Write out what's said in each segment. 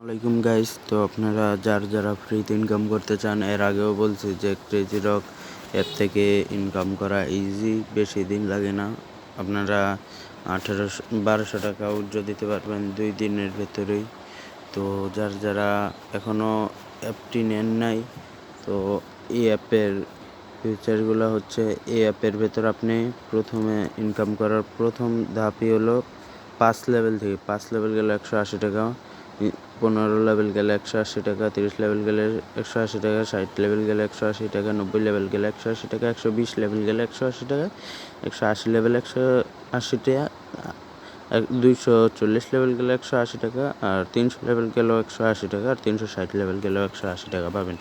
ওয়ালাইকুম গাইস। তো আপনারা যারা ফ্রিতে ইনকাম করতে চান, এর আগেও বলছি যে ক্রেজি রক অ্যাপ থেকে ইনকাম করা ইজি, বেশি দিন লাগে না। আপনারা 1200 টাকা উইথড্র দিতে পারবেন 2 দিনের ভেতরেই। তো যারা এখনও অ্যাপটি নেন নাই, তো এই অ্যাপের ফিচারগুলো হচ্ছে, এই অ্যাপের ভেতর আপনি প্রথমে ইনকাম করার প্রথম ধাপই হলো 5 লেভেল থেকে। 5 লেভেল গেলে 180 টাকা, 15 লেভেল গেলে 180 টাকা, 30 লেভেল গেলে 180 টাকা, 60 লেভেল গেলে 180 টাকা, 90 লেভেল গেলে 180 টাকা, 120 লেভেল গেলে 180 টাকা, 180 লেভেল 180 টাকা, 240 লেভেল গেলে 180 টাকা, আর 300 লেভেল গেলেও 180 টাকা, আর 360 লেভেল গেলেও 180 টাকা পাবেন।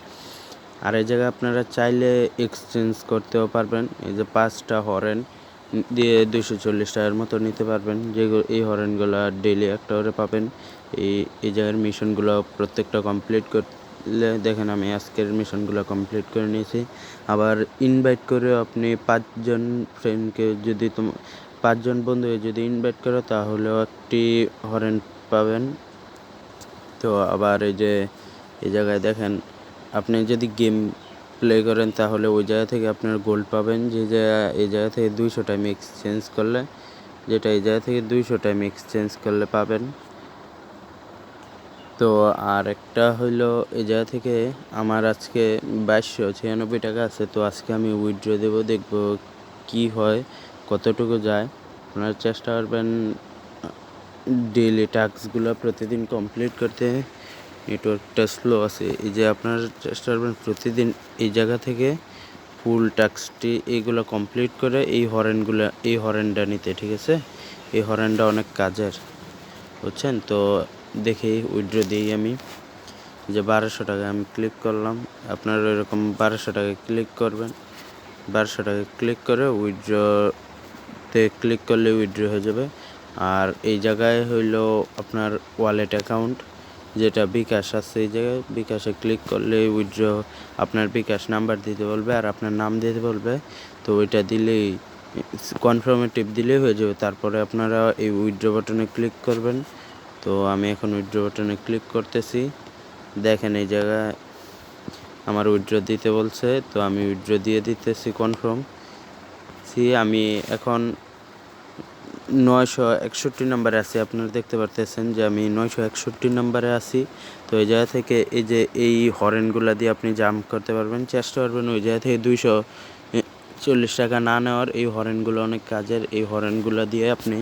আর এই জায়গায় আপনারা চাইলে এক্সচেঞ্জ করতেও পারবেন। এই যে 5টা হরেন দিয়ে 240 টাকার মতো নিতে পারবেন। এই হরেনগুলো ডেইলি একটা করে পাবেন। এই জায়গার মিশনগুলো প্রত্যেকটা কমপ্লিট করলে, দেখেন আমি আজকের মিশনগুলো কমপ্লিট করে নিয়েছি। আবার ইনভাইট করেও আপনি 5জন ফ্রেন্ডকে যদি 5জন বন্ধুকে যদি ইনভাইট করো, তাহলেও একটি হরেন পাবেন। তো আবার এই জায়গায় দেখেন, আপনি যদি গেম প্লে করেন তাহলে ওই জায়গা থেকে আপনার গোল্ড পাবেন। এই জায়গা থেকে 200 টাইম এক্সচেঞ্জ করলে, এই জায়গা থেকে 200 টাইম এক্সচেঞ্জ করলে পাবেন। তো আর একটা হইলো, এই জায়গা থেকে আমার আজকে 2296 টাকা আছে। তো আজকে আমি উইথড্র দেবো, দেখবো কি হয়, কতটুকু যায়। আপনারা চেষ্টা করবেন ডেইলি টাস্কগুলো প্রতিদিন কমপ্লিট করতে। নেটওয়ার্কটা স্লো আছে। এই যে আপনারা চেষ্টা করবেন প্রতিদিন এই জায়গা থেকে ফুল টাস্কটি এইগুলো কমপ্লিট করে এই হরেনটা নিতে, ঠিক আছে? এই হরেনটা অনেক কাজের, বুঝছেন? তো দেখি উইথড্র দিই আমি। যে 1200 টাকা আমি ক্লিক করলাম, আপনারা এরকম 1200 টাকা ক্লিক করবেন। 1200 টাকা ক্লিক করে উইথড্রতে ক্লিক করলে উইথড্র হয়ে যাবে। আর এই জায়গায় হইলো আপনার ওয়ালেট অ্যাকাউন্ট, যেটা বিকাশ আছে, এই জায়গায় বিকাশে ক্লিক করলে উইথড্র, আপনার বিকাশ নাম্বার দিতে বলবে আর আপনার নাম দিতে বলবে। তো ওইটা দিলেই, কনফার্মেটিভ দিলেই হয়ে যাবে। তারপরে আপনারা এই উইথড্র বাটনে ক্লিক করবেন। তো আমি এখন উইথড্র বাটনে ক্লিক করতেছি। দেখেন এই জায়গায় আমার উইথড্র দিতে বলছে, তো আমি উইথড্র দিয়ে দিতেছি কনফার্ম। আমি এখন 961 নম্বরে আছি। আপনারা দেখতে পারতেছেন যে আমি 961 নম্বরে আছি। তো এই জায়গা থেকে এই হরেনগুলো দিয়ে আপনি জাম্প করতে পারবেন। চেষ্টা করবেন ওই জায়গা থেকে 240 টাকা না নেওয়ার। এই হরেনগুলো অনেক কাজের, এই হরেনগুলো দিয়ে আপনি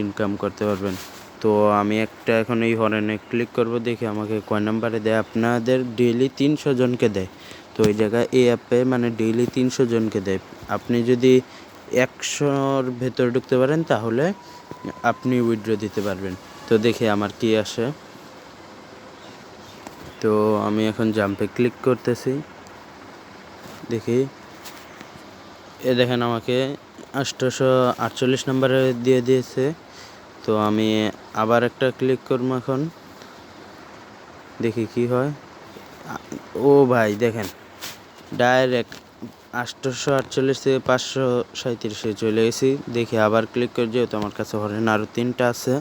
ইনকাম করতে পারবেন। তো আমি এখন এই হরেনে ক্লিক করব, দেখি আমাকে কয় নাম্বারে দেয়। আপনাদের ডেইলি 300 জনকে দেয়। তো এই জায়গায় এই অ্যাপে মানে ডেইলি 300 জনকে দেয়। আপনি যদি 100-র ভেতর ঢুকতে পারেন তাহলে আপনি উইথড্র দিতে পারবেন। তো দেখি আমার কি আসে। তো আমি এখন জাম্পে ক্লিক করতেছি, দেখি দেখেন আমাকে 848 নম্বরে দিয়ে দিয়েছে। তো আমি আবার একটা ক্লিক করবো এখন, দেখি কি হয়। ও ভাই দেখেন, ডাইরেক্ট 848 থেকে 537 চলে গেছি। দেখি আবার ক্লিক করে, যেহেতু আমার কাছে হরেন আরও 3টা আছে।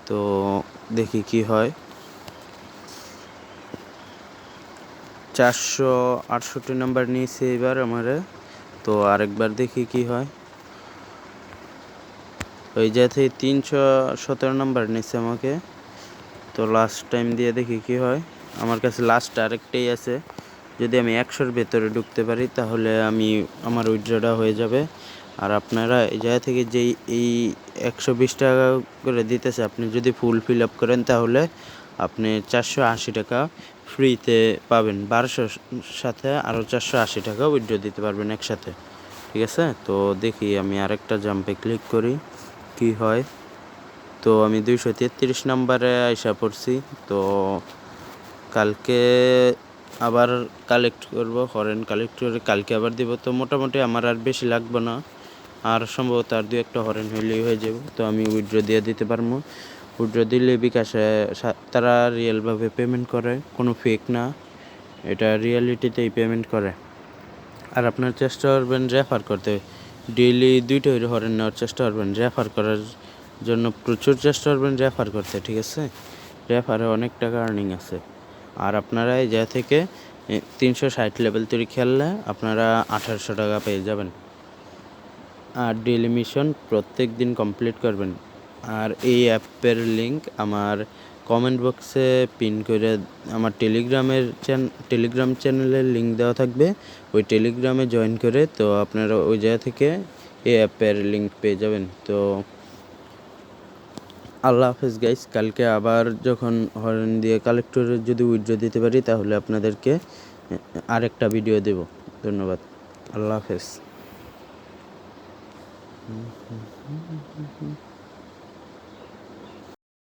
তো দেখি কি হয়। 468 নাম্বার নিয়েছে এবার আমারে। তো আরেকবার দেখি কি হয়। ওই জায়গা থেকে 317 নাম্বার নিচ্ছে আমাকে। তো লাস্ট টাইম দিয়ে দেখি কি হয়। আমার কাছে লাস্ট আরেকটাই আছে। যদি আমি 100-র ভেতরে ঢুকতে পারি তাহলে আমার উইথড্রটা হয়ে যাবে। আর আপনারা এই জায়গা থেকে এই 120 টাকা করে দিতেছে, আপনি যদি ফুল ফিল আপ করেন তাহলে আপনি 480 টাকা ফ্রিতে পাবেন। 1200-র সাথে আরও 480 টাকা উইথড্র দিতে পারবেন একসাথে, ঠিক আছে? তো দেখি আমি আরেকটা জাম্পে ক্লিক করি কি হয়। তো আমি 233 নাম্বারে আইসা পড়ছি। তো কালকে আবার কালেক্ট করব, হরেন কালেক্ট করে কালকে আবার দিব। তো মোটামুটি আমার আর বেশি লাগবে না, আর সম্ভবত আর 2-একটা হরেন হইলেই হয়ে যাবে। তো আমি উইথড্র দিয়ে দিতে পারবো। উইথড্র দিলে বিকাশে তারা রিয়েলভাবে পেমেন্ট করে, কোনো ফেক না, এটা রিয়েলিটিতেই পেমেন্ট করে। আর আপনার চেষ্টা করবেন রেফার করতে, ডেইলি 2টা হরেন নেওয়ার চেষ্টা করবেন। রেফার করার জন্য প্রচুর চেষ্টা করবেন রেফার করতে, ঠিক আছে? রেফারে অনেক টাকা আর্নিং আছে। আর আপনারা এই জায়গা থেকে 360 লেভেল তৈরি খেললে আপনারা 1800 টাকা পেয়ে যাবেন। আর ডেইলি মিশন প্রত্যেক দিন কমপ্লিট করবেন। আর এই অ্যাপের লিঙ্ক আমার কমেন্ট বক্সে পিন করে আমার টেলিগ্রাম চ্যানেলের লিঙ্ক দেওয়া থাকবে। ওই টেলিগ্রামে জয়েন করে তো আপনারা ওই জায়গা থেকে এই অ্যাপের লিঙ্ক পেয়ে যাবেন। তো আল্লাহ হাফেজ গাইস। কালকে আবার যখন হরেন দিয়ে কালেক্টরে যদি উইথড্র দিতে পারি তাহলে আপনাদেরকে আরেকটা ভিডিও দেব। ধন্যবাদ। আল্লাহ হাফেজ।